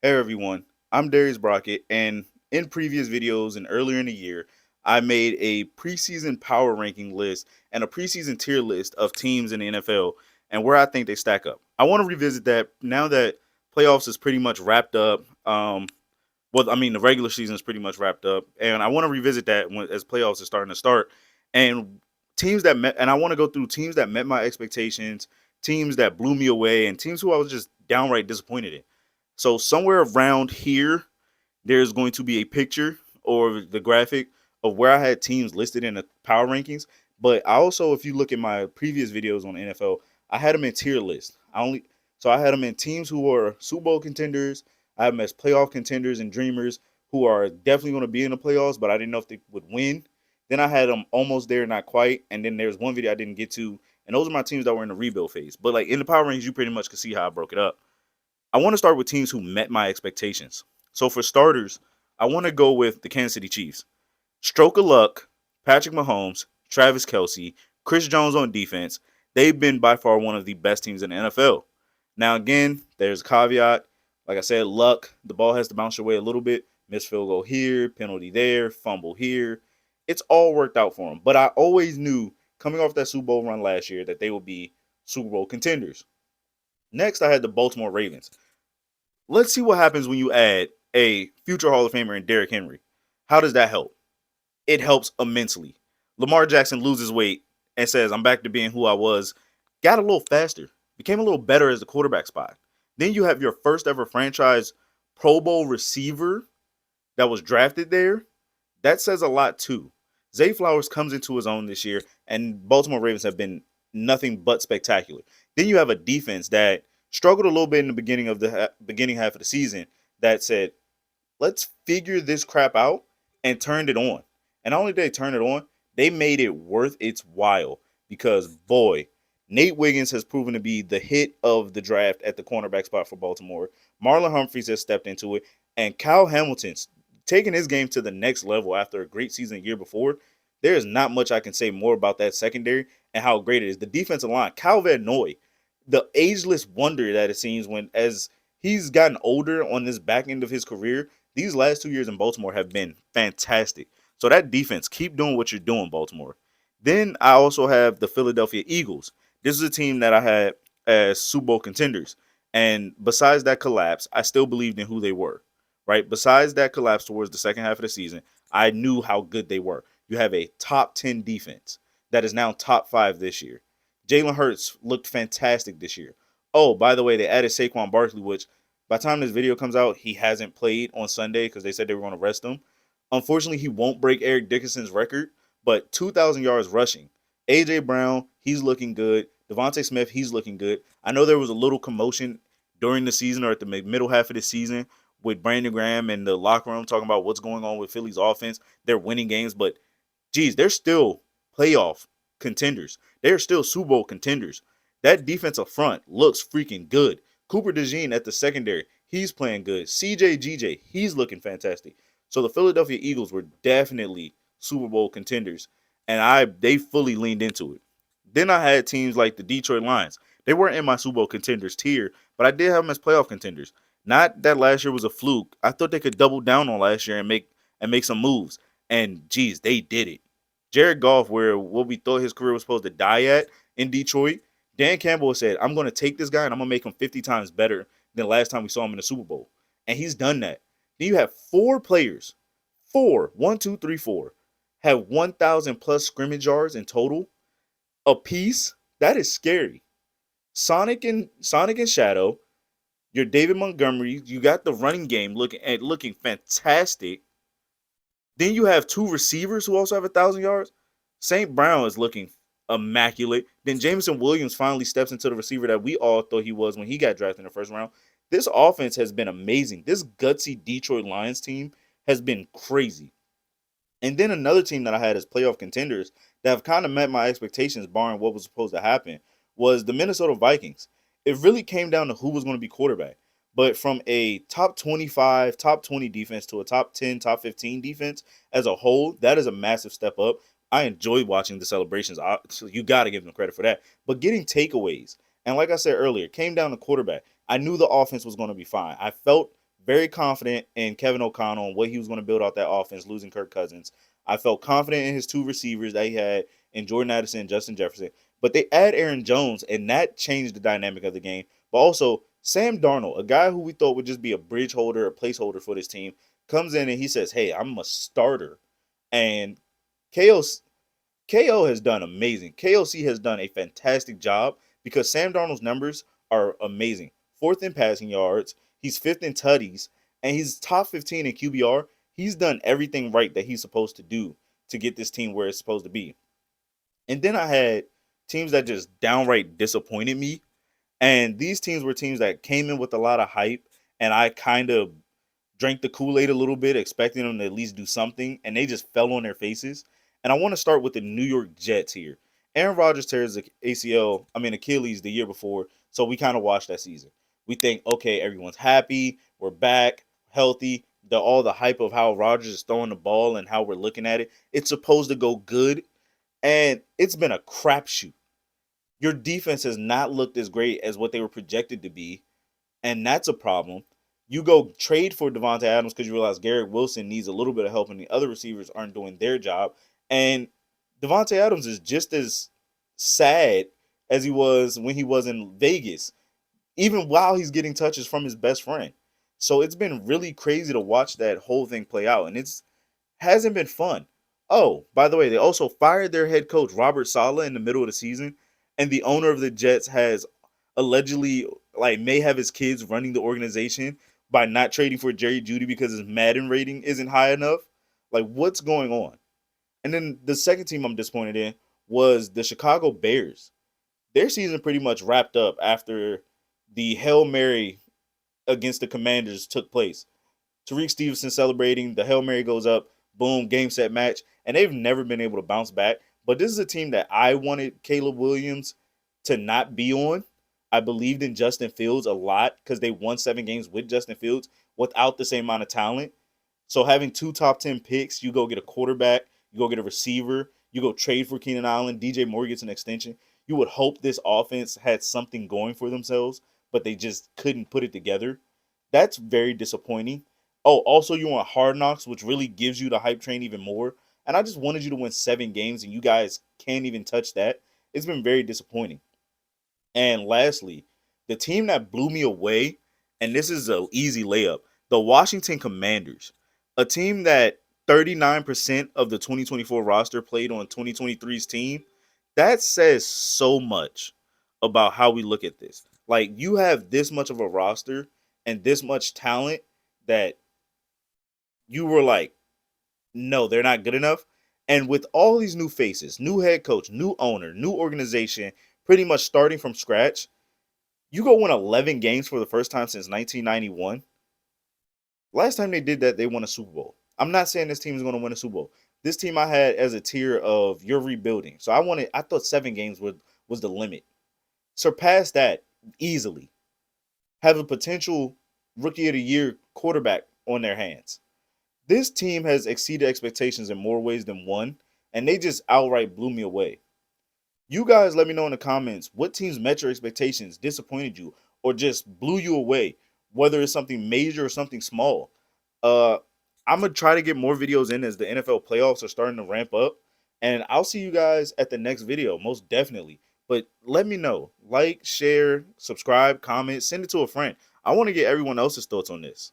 Hey everyone, I'm Darius Brockett, and in previous videos and earlier in the year, I made a preseason power ranking list and a preseason tier list of teams in the NFL and where I think they stack up. I want to revisit that now that playoffs is pretty much wrapped up. The regular season is pretty much wrapped up, and I want to revisit that as playoffs are starting to start, and teams that met, and I want to go through teams that met my expectations, teams that blew me away, and teams who I was just downright disappointed in. So somewhere around here, there's going to be a picture or the graphic of where I had teams listed in the power rankings. But I also, if you look at my previous videos on the NFL, I had them in tier lists. I had them in teams who were Super Bowl contenders. I had them as playoff contenders and dreamers who are definitely going to be in the playoffs, but I didn't know if they would win. Then I had them almost there, not quite. And then there's one video I didn't get to, and those are my teams that were in the rebuild phase. But like in the power rankings, you pretty much could see how I broke it up. I want to start with teams who met my expectations. So for starters, I want to go with the Kansas City Chiefs. Stroke of luck, Patrick Mahomes, Travis Kelsey, Chris Jones on defense. They've been by far one of the best teams in the NFL. Now, again, there's a caveat. Like I said, luck. The ball has to bounce your way a little bit. Missed field goal here, penalty there, fumble here. It's all worked out for them. But I always knew coming off that Super Bowl run last year that they would be Super Bowl contenders. Next, I had the Baltimore Ravens. Let's see what happens when you add a future Hall of Famer in Derrick Henry. How does that help? It helps immensely. Lamar Jackson loses weight and says, I'm back to being who I was. Got a little faster, became a little better as the quarterback spot. Then you have your first ever franchise Pro Bowl receiver that was drafted there. That says a lot too. Zay Flowers comes into his own this year, and Baltimore Ravens have been nothing but spectacular. Then you have a defense that struggled a little bit in the beginning half of the season that said, let's figure this crap out and turned it on. And not only did they turn it on, they made it worth its while because boy, Nate Wiggins has proven to be the hit of the draft at the cornerback spot for Baltimore. Marlon Humphreys has stepped into it, and Kyle Hamilton's taking his game to the next level after a great season the year before. There is not much I can say more about that secondary and how great it is. The defensive line, Kyle Van Noy, the ageless wonder that it seems when as he's gotten older on this back end of his career, these last 2 years in Baltimore have been fantastic. So that defense, keep doing what you're doing, Baltimore. Then I also have the Philadelphia Eagles. This is a team that I had as Super Bowl contenders. And besides that collapse, I still believed in who they were, right? Besides that collapse towards the second half of the season, I knew how good they were. You have a top 10 defense that is now top 5 this year. Jalen Hurts looked fantastic this year. Oh, by the way, they added Saquon Barkley, which by the time this video comes out, he hasn't played on Sunday because they said they were going to rest him. Unfortunately, he won't break Eric Dickerson's record, but 2,000 yards rushing. A.J. Brown, he's looking good. Devontae Smith, he's looking good. I know there was a little commotion during the season or at the middle half of the season with Brandon Graham and the locker room talking about what's going on with Philly's offense. They're winning games, but geez, they're still playoff contenders. They're still Super Bowl contenders. That defensive front looks freaking good. Cooper DeJean at the secondary, he's playing good. CJ he's looking fantastic. So the Philadelphia Eagles were definitely Super Bowl contenders, and they fully leaned into it. Then I had teams like the Detroit Lions. They weren't in my Super Bowl contenders tier, but I did have them as playoff contenders. Not that last year was a fluke. I thought they could double down on last year and make some moves. And geez, they did it. Jared Goff, where what we thought his career was supposed to die at in Detroit, Dan Campbell said, I'm going to take this guy and I'm going to make him 50 times better than last time we saw him in the Super Bowl. And he's done that. Then you have four players, one, two, three, four, have 1,000 plus scrimmage yards in total a piece. That is scary. Sonic and Shadow, your David Montgomery, you got the running game looking fantastic. Then you have two receivers who also have 1,000 yards. St. Brown is looking immaculate. Then Jameson Williams finally steps into the receiver that we all thought he was when he got drafted in the first round. This offense has been amazing. This gutsy Detroit Lions team has been crazy. And then another team that I had as playoff contenders that have kind of met my expectations, barring what was supposed to happen, was the Minnesota Vikings. It really came down to who was going to be quarterback. But from a top 25, top 20 defense to a top 10, top 15 defense as a whole, that is a massive step up. I enjoyed watching the celebrations. So you got to give them credit for that. But getting takeaways, and like I said earlier, it came down to quarterback. I knew the offense was going to be fine. I felt very confident in Kevin O'Connell and what he was going to build out that offense, losing Kirk Cousins. I felt confident in his two receivers that he had in Jordan Addison and Justin Jefferson. But they add Aaron Jones, and that changed the dynamic of the game. But also, Sam Darnold, a guy who we thought would just be a bridge holder, a placeholder for this team, comes in and he says, "Hey, I'm a starter." And KO KO has done amazing. KOC has done a fantastic job because Sam Darnold's numbers are amazing. Fourth in passing yards, he's fifth in tutties, and he's top 15 in QBR. He's done everything right that he's supposed to do to get this team where it's supposed to be. And then I had teams that just downright disappointed me. And these teams were teams that came in with a lot of hype, and I kind of drank the Kool-Aid a little bit, expecting them to at least do something, and they just fell on their faces. And I want to start with the New York Jets here. Aaron Rodgers tears the Achilles the year before, so we kind of watched that season. We think, okay, everyone's happy, we're back, healthy. All the hype of how Rodgers is throwing the ball and how we're looking at it, it's supposed to go good, and it's been a crapshoot. Your defense has not looked as great as what they were projected to be, and that's a problem. You go trade for Devontae Adams because you realize Garrett Wilson needs a little bit of help and the other receivers aren't doing their job. And Devontae Adams is just as sad as he was when he was in Vegas, even while he's getting touches from his best friend. So it's been really crazy to watch that whole thing play out, and it's hasn't been fun. Oh, by the way, they also fired their head coach Robert Saleh in the middle of the season, and the owner of the Jets has allegedly may have his kids running the organization by not trading for Jerry Jeudy because his Madden rating isn't high enough. Like, what's going on? And then the second team I'm disappointed in was the Chicago Bears. Their season pretty much wrapped up after the Hail Mary against the Commanders took place. Tariq Stevenson celebrating, the Hail Mary goes up, boom, game set match, and they've never been able to bounce back. But this is a team that I wanted Caleb Williams to not be on. I believed in Justin Fields a lot because they won 7 games with Justin Fields without the same amount of talent. So having two top 10 picks, you go get a quarterback, you go get a receiver, you go trade for Keenan Allen, DJ Moore gets an extension. You would hope this offense had something going for themselves, but they just couldn't put it together. That's very disappointing. Oh, also you want Hard Knocks, which really gives you the hype train even more. And I just wanted you to win 7 games, and you guys can't even touch that. It's been very disappointing. And lastly, the team that blew me away, and this is an easy layup, the Washington Commanders, a team that 39% of the 2024 roster played on 2023's team. That says so much about how we look at this. Like, you have this much of a roster and this much talent that you were like, no, they're not good enough. And with all these new faces, new head coach, new owner, new organization, pretty much starting from scratch, you go win 11 games for the first time since 1991. Last time they did that, they won a Super Bowl. I'm not saying this team is going to win a Super Bowl. This team I had as a tier of you're rebuilding. So I thought 7 games was the limit. Surpass that easily. Have a potential rookie of the year quarterback on their hands. This team has exceeded expectations in more ways than one, and they just outright blew me away. You guys let me know in the comments what teams met your expectations, disappointed you, or just blew you away, whether it's something major or something small. Uh, I'm going to try to get more videos in as the NFL playoffs are starting to ramp up, and I'll see you guys at the next video, most definitely. But let me know. Like, share, subscribe, comment, send it to a friend. I want to get everyone else's thoughts on this.